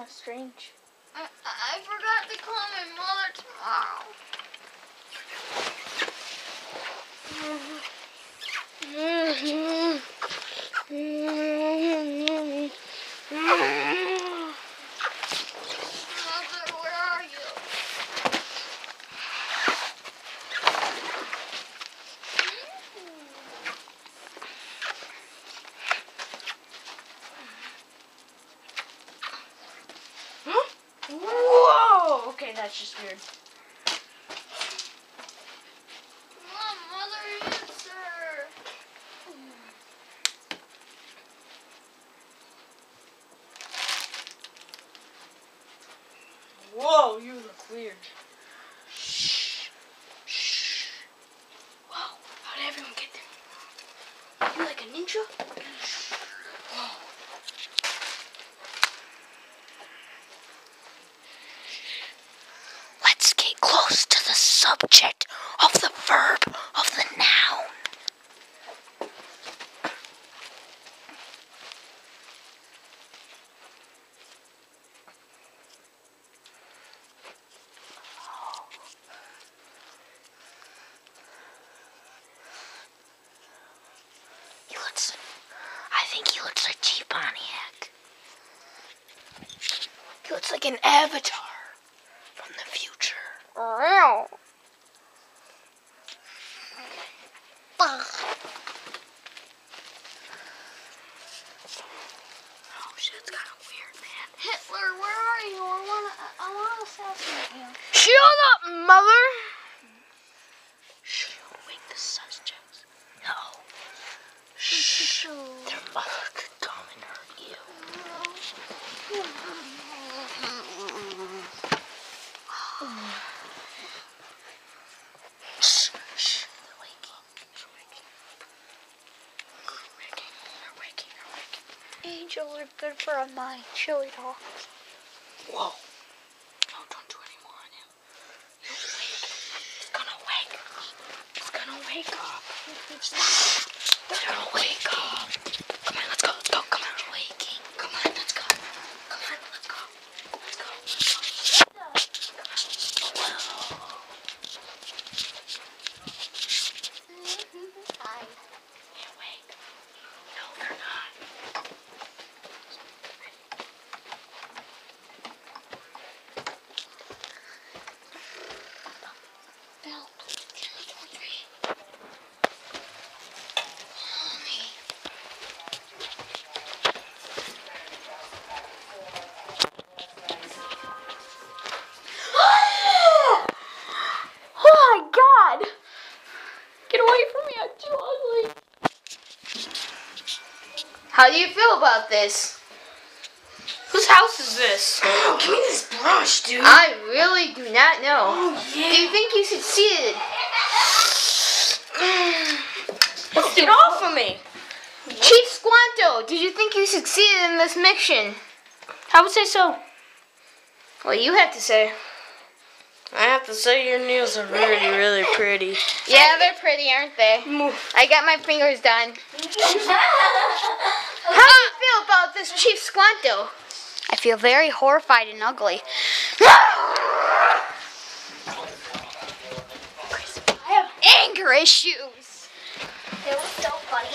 of strange. I forgot to call my mother tomorrow. Mother, where are you? Whoa! Okay, that's just weird. Mother, answer. Whoa, you look weird. Shh. Shh. Wow, how did everyone get there? You like a ninja? Whoa. Let's get close to the subject of the verb of the noun. I think he looks like Chief Pontiac. He looks like an avatar from the future. Oh. Oh shit, it's kind of weird, man. Hitler, where are you? I want to assassinate you. Shut up, mother! Shh, you'll wake the suspects. No. Shh. Their mother could come and hurt you. Shh, shh. They're waking. They're waking. Angels are good for a mind. Chili dogs. Whoa. No, don't do any more on him. He'll wake. He's gonna wake. He's gonna wake up. Stop. He's gonna wake up. Come on, let's go. Let's go. Come on. He's waking. Come on, let's go. Come on, let's go. Let's go. Hi. They're awake. No, they're not. How do you feel about this? Whose house is this? Give me this brush, dude. I really do not know. Oh, yeah. Do you think you succeeded? Get off of me. Chief Squanto, did you think you succeeded in this mission? I would say so. Well, you have to say. I have to say your nails are really, really pretty. Yeah, they're pretty, aren't they? I got my fingers done. How do you feel about this Chief Squanto? I feel very horrified and ugly. I have anger issues. It was so funny.